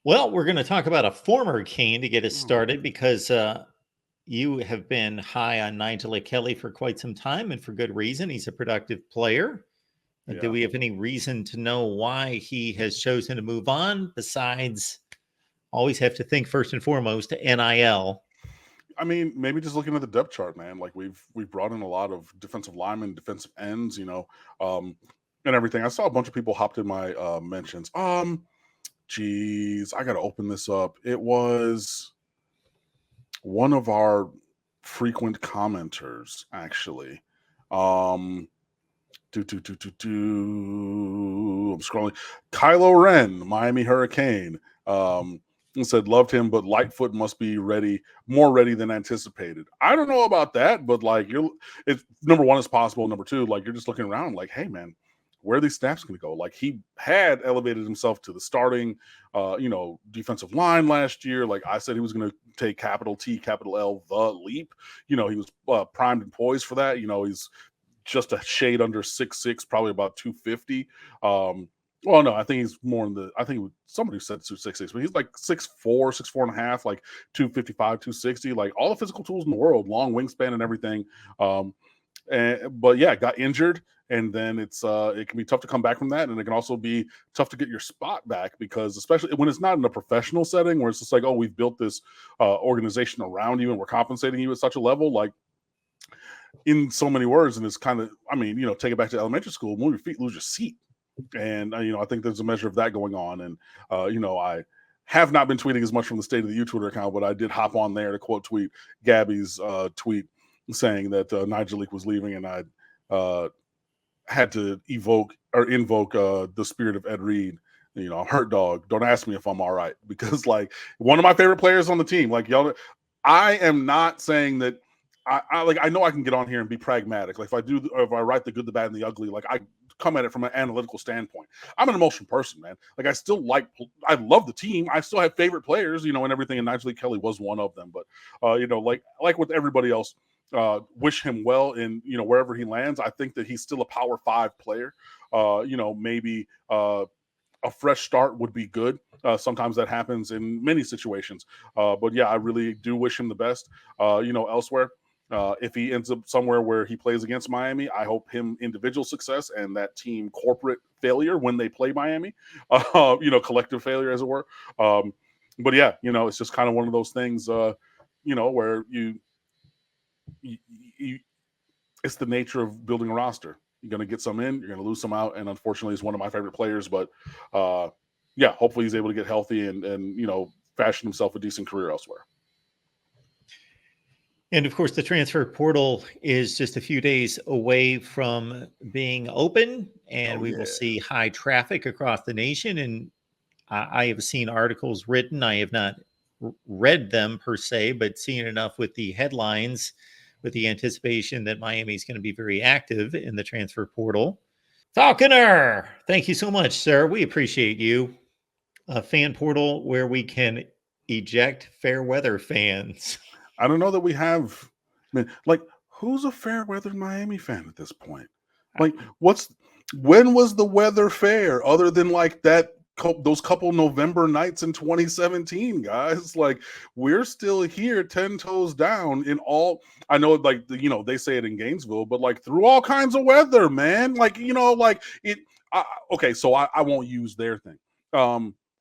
Well, we're going to talk about a former Cane to get us Oh, started because you have been high on Nyjalik Kelly for quite some time and for good reason. He's a productive player. Do yeah. we have any reason to know why he has chosen to move on besides always have to think first and foremost NIL? I mean, maybe just looking at the depth chart, man. Like we've brought in a lot of defensive linemen, defensive ends, um, and everything. I saw a bunch of people hopped in my mentions. Geez, I gotta open this up. It was one of our frequent commenters, actually. Um, I'm scrolling. Kylo Ren, Miami Hurricane. Said loved him, but Lightfoot must be ready, more ready than anticipated. I don't know about that, but like it's number one is possible. Number two, like you're just looking around, like, hey man, where are these snaps going to go? Like he had elevated himself to the starting, defensive line last year. Like I said, he was going to take capital T, capital L, the leap. He was primed and poised for that. He's just a shade under 6'6", probably about 250. Well, no, I think he's more in the. I think somebody said 266, but he's like 6'4", 6'4.5", like 255, 260, like all the physical tools in the world, long wingspan and everything. But yeah, got injured, and then it can be tough to come back from that, and it can also be tough to get your spot back because especially when it's not in a professional setting where it's just like, oh, we've built this organization around you and we're compensating you at such a level, like in so many words, and it's kind of, I mean, take it back to elementary school, move your feet, lose your seat. And, I think there's a measure of that going on. And, I have not been tweeting as much from the State of the U Twitter account, but I did hop on there to quote tweet Gabby's tweet saying that Nyjalik was leaving, and I had to invoke the spirit of Ed Reed. Hurt dog. Don't ask me if I'm all right, because like one of my favorite players on the team, like y'all, I am not saying that I know I can get on here and be pragmatic. Like if I write the good, the bad, and the ugly, like I come at it from an analytical standpoint. I'm an emotional person, man. Like I love the team. I still have favorite players, and everything. And Nyjalik Kelly was one of them. But like with everybody else, wish him well in wherever he lands. I think that he's still a Power 5 player. Maybe a fresh start would be good. Sometimes that happens in many situations. But yeah, I really do wish him the best. Elsewhere. If he ends up somewhere where he plays against Miami, I hope him individual success and that team corporate failure when they play Miami, collective failure as it were. But yeah, it's just kind of one of those things, where you it's the nature of building a roster. You're going to get some in, you're going to lose some out, and unfortunately, he's one of my favorite players. But yeah, hopefully he's able to get healthy and fashion himself a decent career elsewhere. And of course, the transfer portal is just a few days away from being open, and we will see high traffic across the nation. And I have seen articles written. I have not read them per se, but seen enough with the headlines, with the anticipation that Miami is going to be very active in the transfer portal. Falconer, thank you so much, sir. We appreciate you. A fan portal where we can eject fair weather fans. I don't know that we have. I mean, like, who's a fair weather Miami fan at this point? Like, when was the weather fair other than like those couple November nights in 2017, guys? Like, we're still here 10 toes down in all. I know, like, they say it in Gainesville, but like through all kinds of weather, man. Like, like it. Okay, so I won't use their thing.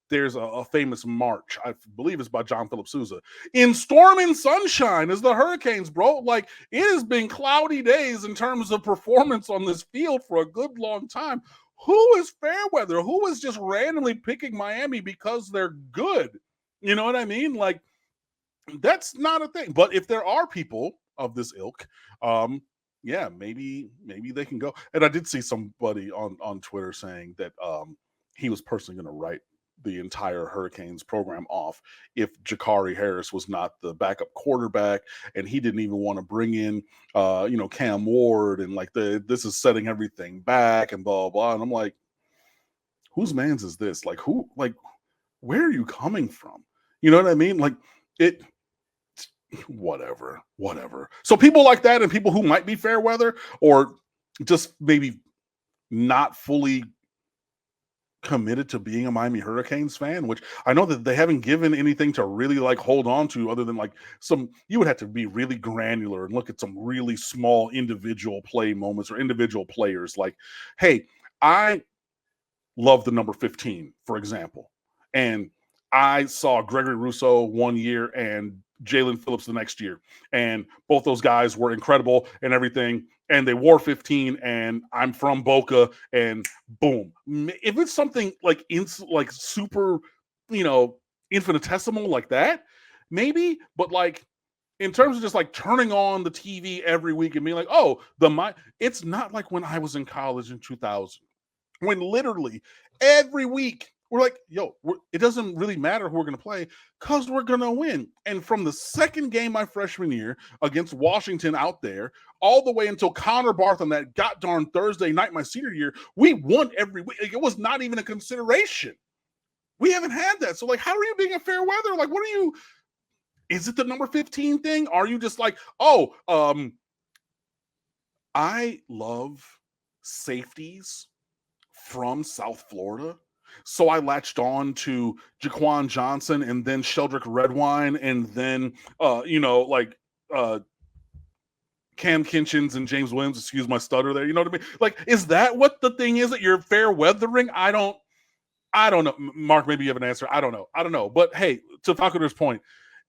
There's a famous march, I believe it's by John Philip Sousa. In storm and sunshine is the Hurricanes, bro. Like, it has been cloudy days in terms of performance on this field for a good long time. Who is fair weather? Who is just randomly picking Miami because they're good? You know what I mean? Like, that's not a thing. But if there are people of this ilk, yeah, maybe they can go. And I did see somebody on Twitter saying that he was personally going to write the entire Hurricanes program off if Jakari Harris was not the backup quarterback, and he didn't even want to bring in Cam Ward, and like this is setting everything back and blah blah. And I'm like, whose man's is this? Like, where are you coming from? You know what I mean? Like, it whatever. So people like that, and people who might be fair weather or just maybe not fully committed to being a Miami Hurricanes fan, which I know that they haven't given anything to really like hold on to other than like you would have to be really granular and look at some really small individual play moments or individual players. Like, hey, I love the number 15, for example. And I saw Gregory Rousseau one year and Jalen Phillips the next year. And both those guys were incredible and everything. And they wore 15, and I'm from Boca, and boom. If it's something like super, infinitesimal like that, maybe. But like in terms of just like turning on the TV every week and being like, oh, it's not like when I was in college in 2000, when literally every week we're like, yo, it doesn't really matter who we're going to play because we're going to win. And from the second game my freshman year against Washington out there, all the way until Connor Barth on that goddamn Thursday night my senior year, we won every week. Like, it was not even a consideration. We haven't had that. So, like, how are you being a fair weather? Like, what are you? Is it the number 15 thing? Are you just like, I love safeties from South Florida. So I latched on to Jaquan Johnson and then Sheldrick Redwine and then, Cam Kinchins and James Williams, excuse my stutter there. You know what I mean? Like, is that what the thing is that you're fair weathering? I don't know. Mark, maybe you have an answer. I don't know. But hey, to Falconer's point,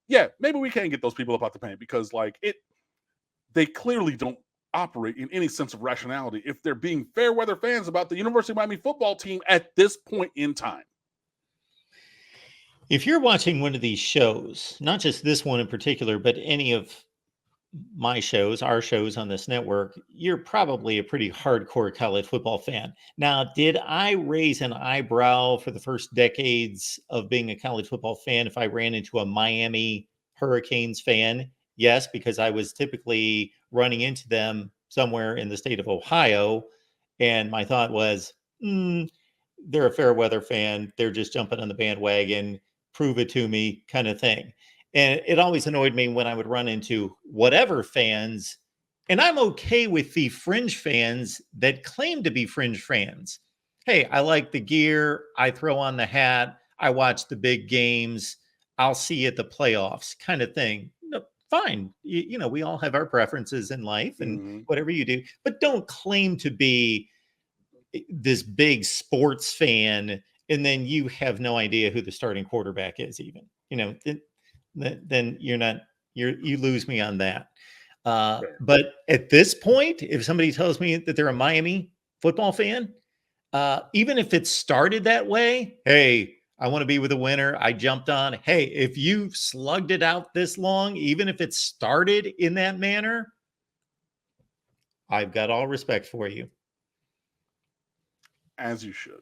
yeah, maybe we can get those people up out the paint because they clearly don't operate in any sense of rationality if they're being fair weather fans about the University of Miami football team at this point in time. If you're watching one of these shows, not just this one in particular, but any of my shows, our shows on this network, you're probably a pretty hardcore college football fan. Now, did I raise an eyebrow for the first decades of being a college football fan if I ran into a Miami Hurricanes fan? Yes, because I was typically running into them somewhere in the state of Ohio. And my thought was, they're a fair weather fan. They're just jumping on the bandwagon, prove it to me kind of thing. And it always annoyed me when I would run into whatever fans. And I'm okay with the fringe fans that claim to be fringe fans. Hey, I like the gear. I throw on the hat. I watch the big games. I'll see you at the playoffs kind of thing. No, fine. We all have our preferences in life and whatever you do, but don't claim to be this big sports fan. And then you have no idea who the starting quarterback is even, then you lose me on that. But at this point, if somebody tells me that they're a Miami football fan, even if it started that way, hey, I want to be with a winner. I jumped on. Hey, if you slugged it out this long, even if it started in that manner, I've got all respect for you. As you should.